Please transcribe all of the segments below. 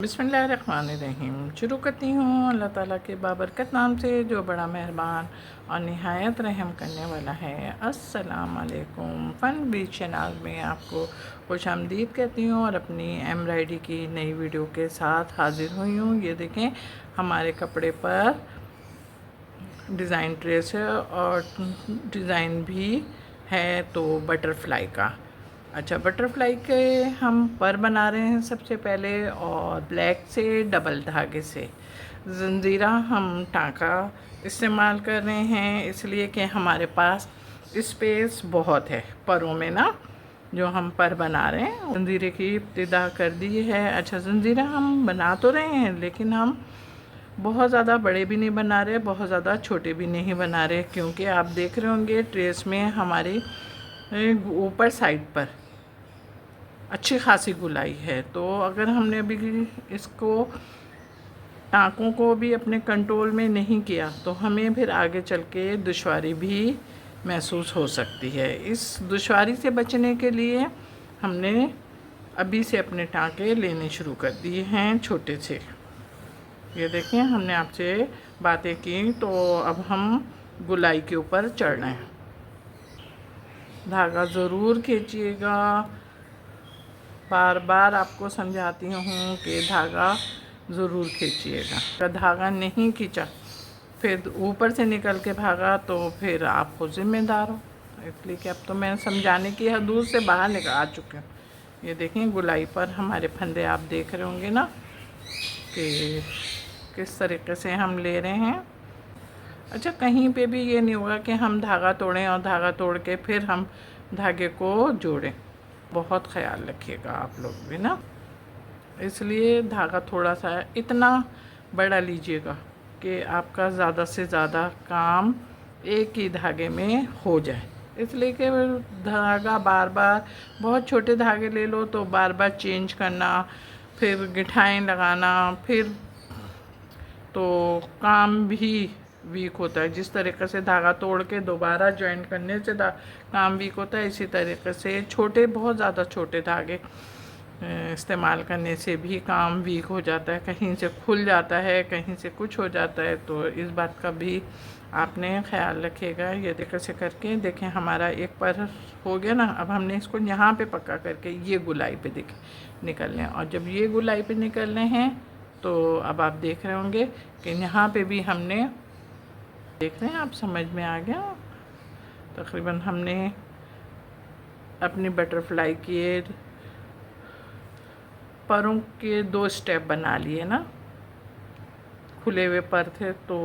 बिस्मिल्लाहिर्रहमानिर्रहीम। शुरू करती हूँ अल्लाह ताला के बाबरकत नाम से जो बड़ा मेहरबान और निहायत रहम करने वाला है। अस्सलाम वालेकुम। फ़न बीच चैनल में आपको खुश आमदीद कहती हूँ और अपनी एम्ब्रॉयडरी की नई वीडियो के साथ हाज़िर हुई हूँ। ये देखें, हमारे कपड़े पर डिज़ाइन ट्रेस है और डिज़ाइन भी है तो बटरफ्लाई का। अच्छा, बटरफ्लाई के हम पर बना रहे हैं सबसे पहले, और ब्लैक से डबल धागे से जंजीरा हम टाँका इस्तेमाल कर रहे हैं, इसलिए कि हमारे पास स्पेस बहुत है परों में ना। जो हम पर बना रहे हैं जंजीरे की इब्तिदा कर दी है। अच्छा, जंजीरा हम बना तो रहे हैं लेकिन हम बहुत ज़्यादा बड़े भी नहीं बना रहे, बहुत ज़्यादा छोटे भी नहीं बना रहे, क्योंकि आप देख रहे होंगे ट्रेस में हमारी ऊपर साइड पर अच्छी खासी गुलाई है। तो अगर हमने अभी इसको टाँकों को भी अपने कंट्रोल में नहीं किया तो हमें फिर आगे चल के दुश्वारी भी महसूस हो सकती है। इस दुश्वारी से बचने के लिए हमने अभी से अपने टाँके लेने शुरू कर दिए हैं छोटे से। ये देखें, हमने आपसे बातें की तो अब हम गुलाई के ऊपर चढ़ रहे हैं। धागा ज़रूर खींचिएगा। बार बार आपको समझाती हूँ कि धागा ज़रूर खींचिएगा। अगर धागा नहीं खींचा फिर ऊपर से निकल के भागा तो फिर आप खुद ज़िम्मेदार हो। इसलिए कि अब तो मैं समझाने की हदूद से बाहर निकल आ चुकी हूँ। ये देखें, गुलाई पर हमारे फंदे आप देख रहे होंगे ना कि किस तरीके से हम ले रहे हैं। अच्छा, कहीं पे भी ये नहीं होगा कि हम धागा तोड़ें और धागा तोड़ के फिर हम धागे को जोड़ें। बहुत ख्याल रखिएगा आप लोग भी ना। इसलिए धागा थोड़ा सा इतना बड़ा लीजिएगा कि आपका ज़्यादा से ज़्यादा काम एक ही धागे में हो जाए। इसलिए कि धागा बार बार, बहुत छोटे धागे ले लो तो बार बार चेंज करना, फिर गिठाएँ लगाना, फिर तो काम भी वीक होता है। जिस तरीके से धागा तोड़ के दोबारा जॉइन करने से काम वीक होता है, इसी तरीके से छोटे, बहुत ज़्यादा छोटे धागे इस्तेमाल करने से भी काम वीक हो जाता है। कहीं से खुल जाता है, कहीं से कुछ हो जाता है। तो इस बात का भी आपने ख्याल रखिएगा। ये तरीके से करके देखें, हमारा एक पर हो गया ना। अब हमने इसको यहाँ पे पक्का करके ये गुलाई पे देखें निकलने, और जब ये गुलाई पे निकलने हैं तो अब आप देख रहे होंगे कि यहाँ पे भी हमने, देख रहे हैं आप, समझ में आ गया। तकरीबन हमने अपनी बटरफ्लाई के परों के 2 स्टेप बना लिए ना। खुले हुए पर थे तो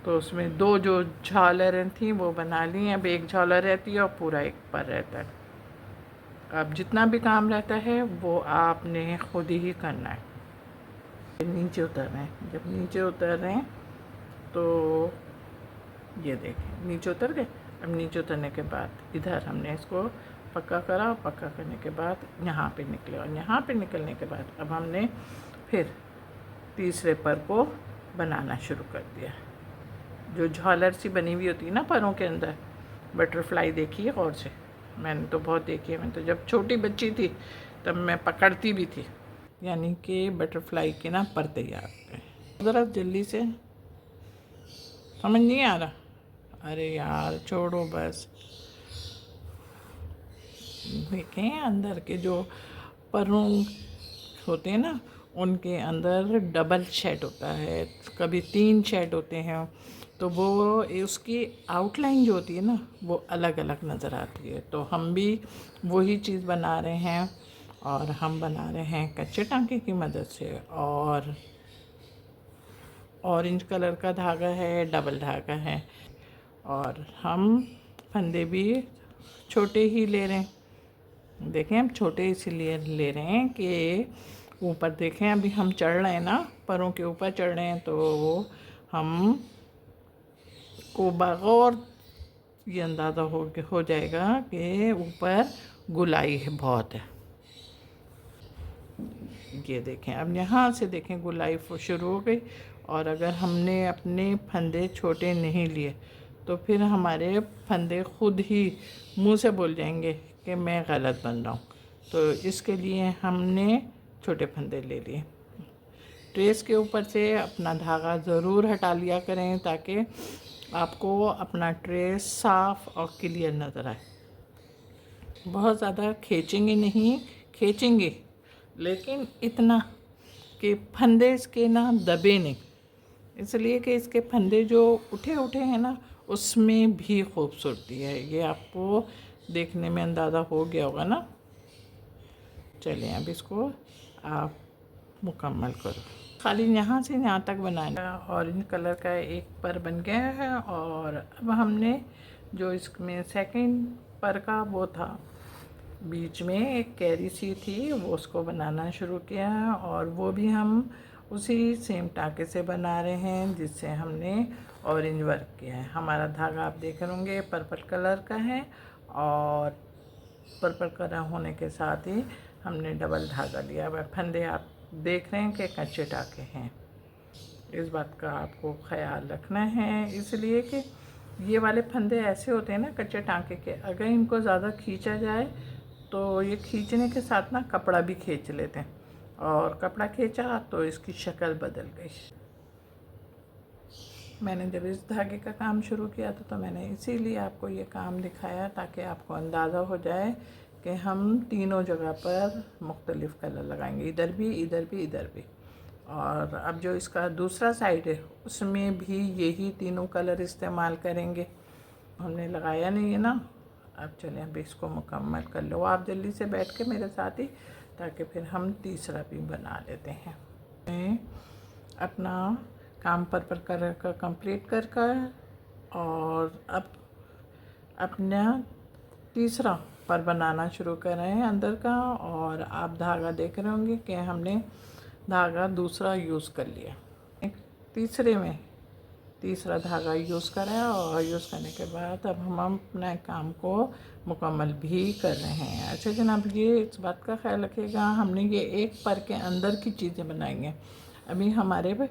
उसमें 2 जो झालरें थी वो बना ली हैं। अब एक झालर रहती है और पूरा एक पर रहता है। अब जितना भी काम रहता है वो आपने खुद ही करना है। नीचे उतर रहे हैं, जब नीचे उतर रहे हैं तो ये देखें नीचे उतर गए। अब नीचे उतरने के बाद इधर हमने इसको पक्का करा, पक्का करने के बाद यहाँ पे निकले, और यहाँ पे निकलने के बाद अब हमने फिर तीसरे पर को बनाना शुरू कर दिया। जो झालर सी बनी हुई होती है ना परों के अंदर, बटरफ्लाई देखी है गौर से, मैंने तो बहुत देखी है। मैं तो जब छोटी बच्ची थी तब मैं पकड़ती भी थी। यानी कि बटरफ्लाई के ना पर तैयार हैं। ज़रा जल्दी से, समझ नहीं आ रहा? अरे यार छोड़ो बस। देखें, अंदर के जो परों होते हैं ना, उनके अंदर डबल शेड होता है, कभी 3 शेड होते हैं। तो वो उसकी आउटलाइन जो होती है ना वो अलग अलग नज़र आती है। तो हम भी वही चीज़ बना रहे हैं, और हम बना रहे हैं कच्चे टांके की मदद से। और ऑरेंज कलर का धागा है, डबल धागा है, और हम फंदे भी छोटे ही ले रहे हैं। देखें, हम छोटे इसलिए ले रहे हैं कि ऊपर देखें, अभी हम चढ़ रहे हैं ना, परों के ऊपर चढ़ रहे हैं, तो हम को बगौर ये अंदाज़ा हो जाएगा कि ऊपर गुलाई है बहुत है। ये देखें, अब यहाँ से देखें गुलाई शुरू हो गई। और अगर हमने अपने फंदे छोटे नहीं लिए तो फिर हमारे फंदे खुद ही मुंह से बोल जाएंगे कि मैं गलत बन रहा हूँ। तो इसके लिए हमने छोटे फंदे ले लिए। ट्रेस के ऊपर से अपना धागा ज़रूर हटा लिया करें ताकि आपको अपना ट्रेस साफ़ और क्लियर नज़र आए। बहुत ज़्यादा खींचेंगे नहीं, खींचेंगे लेकिन इतना कि फंदे इसके ना दबे नहीं, इसलिए कि इसके फंदे जो उठे उठे हैं ना उसमें भी खूबसूरती है। ये आपको देखने में अंदाज़ा हो गया होगा ना। चलिए अब इसको आप मुकम्मल करो। खाली यहाँ से यहाँ तक बनाना। ऑरेंज कलर का एक पर बन गया है और अब हमने जो इसमें सेकंड पर का वो था, बीच में एक कैरी सी थी, वो उसको बनाना शुरू किया है और वो भी हम उसी सेम टाँके से बना रहे हैं जिससे हमने ऑरेंज वर्क किया है। हमारा धागा आप देख रहे होंगे पर्पल कलर का है और पर्पल कलर होने के साथ ही हमने डबल धागा लिया हुआ। फंदे आप देख रहे हैं कि कच्चे टाँके हैं, इस बात का आपको ख्याल रखना है, इसलिए कि ये वाले फंदे ऐसे होते हैं ना कच्चे टाँके के, अगर इनको ज़्यादा खींचा जाए तो ये खींचने के साथ ना कपड़ा भी खींच लेते हैं और कपड़ा खींचा तो इसकी शक्ल बदल गई। मैंने जब इस धागे का काम शुरू किया था तो मैंने इसीलिए आपको ये काम दिखाया ताकि आपको अंदाज़ा हो जाए कि हम तीनों जगह पर मुख्तलिफ़ कलर लगाएंगे, इधर भी, इधर भी, इधर भी। और अब जो इसका दूसरा साइड है उसमें भी यही तीनों कलर इस्तेमाल करेंगे। हमने लगाया नहीं है ना। अब चलें अब इसको मुकम्मल कर लो आप जल्दी से बैठ के मेरे साथ ही, ताकि फिर हम तीसरा भी बना लेते हैं। मैं अपना काम पर्पल कलर का कंप्लीट कर और अब अपना तीसरा पर बनाना शुरू कर रहे हैं अंदर का। और आप धागा देख रहे होंगे कि हमने धागा दूसरा यूज़ कर लिया, एक तीसरे में तीसरा धागा यूज़ करा और यूज़ करने के बाद अब हम अपने काम को मुकम्मल भी कर रहे हैं। अच्छा जनाब, ये इस बात का ख्याल रखिएगा, हमने ये एक पर के अंदर की चीज़ें बनाएंगे। अभी हमारे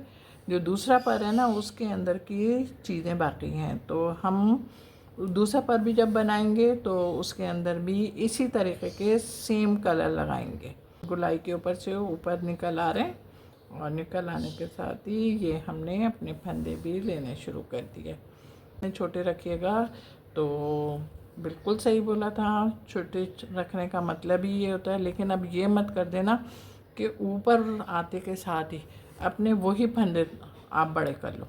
जो दूसरा पर है ना उसके अंदर की चीज़ें बाकी हैं, तो हम दूसरा पर भी जब बनाएंगे तो उसके अंदर भी इसी तरीके के सेम कलर लगाएंगे। गुलाई के ऊपर से ऊपर निकल आ रहे हैं और निकल आने के साथ ही ये हमने अपने फंदे भी लेने शुरू कर दिए। छोटे रखिएगा, तो बिल्कुल सही बोला था, छोटे रखने का मतलब ही ये होता है। लेकिन अब ये मत कर देना कि ऊपर आते के साथ ही अपने वही फंदे आप बड़े कर लो,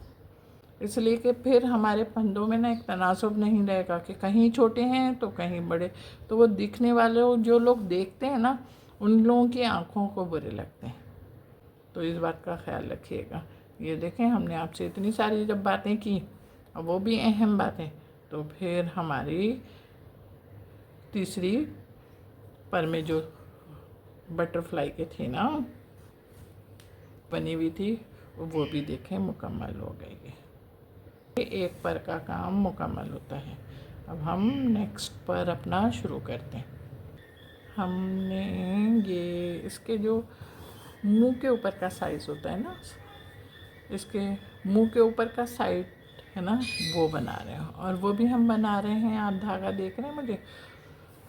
इसलिए कि फिर हमारे फंदों में ना एक तनासुब नहीं रहेगा कि कहीं छोटे हैं तो कहीं बड़े, तो वो दिखने वाले जो लोग देखते हैं ना उन लोगों की आँखों को बुरे लगते हैं। तो इस बात का ख्याल रखिएगा। ये देखें, हमने आपसे इतनी सारी जब बातें की और वो भी अहम बातें, तो फिर हमारी तीसरी पर में जो बटरफ्लाई के थी ना बनी हुई थी, वो भी देखें मुकम्मल हो गई है। एक पर का काम मुकम्मल होता है। अब हम नेक्स्ट पर अपना शुरू करते हैं। हमने ये इसके जो मुंह के ऊपर का साइज़ होता है ना, इसके मुंह के ऊपर का साइड है ना, वो बना रहे हैं और वो भी हम बना रहे हैं। आप धागा देख रहे हैं मुझे,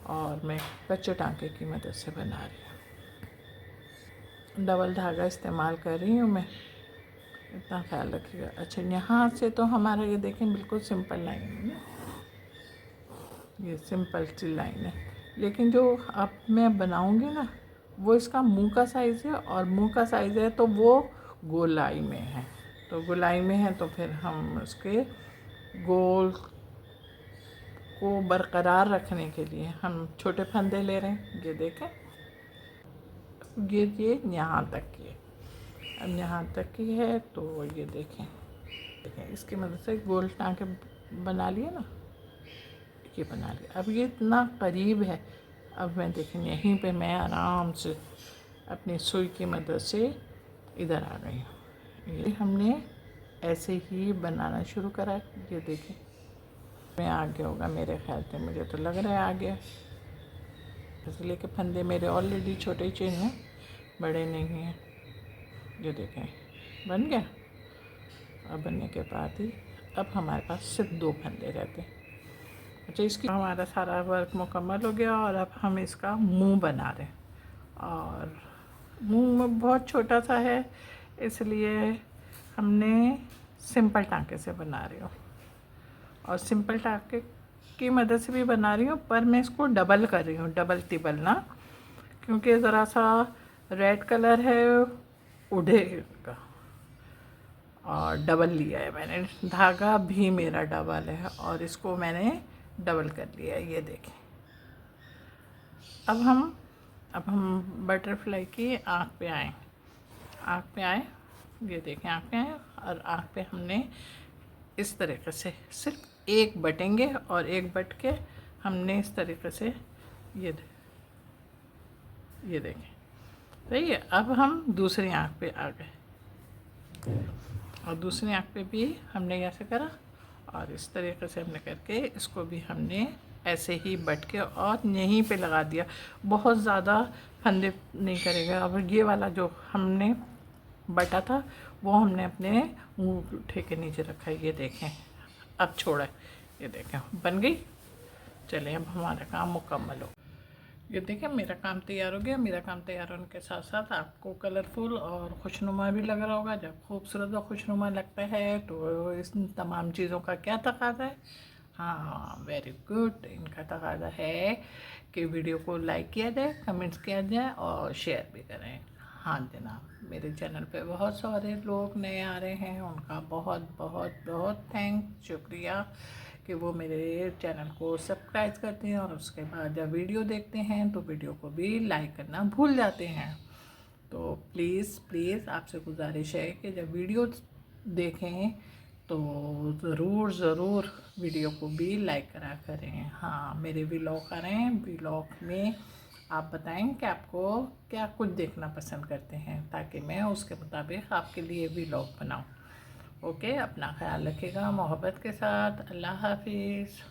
और मैं कच्चे टाँके की मदद से बना रही हूँ। डबल धागा इस्तेमाल कर रही हूँ मैं, इतना ख्याल रखिएगा। अच्छा, यहाँ से तो हमारा ये देखें बिल्कुल सिंपल लाइन है ना, ये सिंपल सी लाइन है। लेकिन जो अब मैं बनाऊँगी ना वो इसका मुंह का साइज़ है और मुंह का साइज़ है तो वो गोलाई में है, तो गोलाई में है तो फिर हम उसके गोल को बरकरार रखने के लिए हम छोटे फंदे ले रहे हैं। ये देखें, ये यहाँ तक की है, अब यहाँ तक की है तो ये देखें इसकी मदद से गोल टाँके बना लिए ना, ये बना लिया। अब ये इतना करीब है, अब मैं देखें यहीं पे मैं आराम से अपनी सुई की मदद से इधर आ गई हूँ। ये हमने ऐसे ही बनाना शुरू करा, ये देखें मैं आ गया होगा मेरे ख्याल से, मुझे तो लग रहा है आ गया, इसलिए कि फंदे मेरे ऑलरेडी छोटे ही चेन हैं, बड़े नहीं हैं। ये देखें बन गया। अब बनने के बाद ही अब हमारे पास सिर्फ 2 फंदे रहते हैं। अच्छा, इसकी हमारा सारा वर्क मुकम्मल हो गया और अब हम इसका मुंह बना रहे हैं। और मुंह में बहुत छोटा सा है, इसलिए हमने सिंपल टाँके से बना रही हूँ। और सिंपल टाँके की मदद से भी बना रही हूँ, पर मैं इसको डबल कर रही हूँ, डबल टिबल ना, क्योंकि ज़रा सा रेड कलर है उड़ेगा। और डबल लिया है मैंने, धागा भी मेरा डबल है और इसको मैंने डबल कर लिया है, ये देखें। अब हम बटरफ्लाई की आँख पे आए, आँख पे आए, ये देखें आँख पे आए, और आँख पे हमने इस तरीके से सिर्फ एक बटेंगे और एक बट के हमने इस तरीके से ये देखें, सही है। अब हम दूसरी आँख पे आ गए और दूसरी आँख पे भी हमने ऐसे करा और इस तरीके से हमने करके इसको भी हमने ऐसे ही बट के और यहीं पे लगा दिया। बहुत ज़्यादा फंदे नहीं करेगा। अब ये वाला जो हमने बटा था वो हमने अपने अंगूठे के नीचे रखा है, ये देखें। अब छोड़ा, ये देखें बन गई। चलिए अब हमारा काम मुकम्मल हो। ये देखें मेरा काम तैयार हो गया। मेरा काम तैयार होने के साथ साथ आपको कलरफुल और खुशनुमा भी लग रहा होगा। जब खूबसूरत और खुशनुमा लगता है तो इस तमाम चीज़ों का क्या तकाज़ा है? हाँ, वेरी गुड। इनका तकाज़ा है कि वीडियो को लाइक किया जाए, कमेंट्स किया जाए और शेयर भी करें। हाँ जनाब, मेरे चैनल पे बहुत सारे लोग नए आ रहे हैं, उनका बहुत बहुत बहुत थैंक्स, शुक्रिया कि वो मेरे चैनल को सब्सक्राइब करते हैं और उसके बाद जब वीडियो देखते हैं तो वीडियो को भी लाइक करना भूल जाते हैं। तो प्लीज़ आपसे गुजारिश है कि जब वीडियो देखें तो ज़रूर वीडियो को भी लाइक करा करें। हाँ, मेरे व्लॉग आ रहे हैं, व्लॉग में आप बताएं कि आपको क्या कुछ देखना पसंद करते हैं, ताकि मैं उसके मुताबिक आपके लिए व्लॉग बनाऊं। ओके, अपना ख्याल रखिएगा मोहब्बत के साथ। अल्लाह हाफिज़।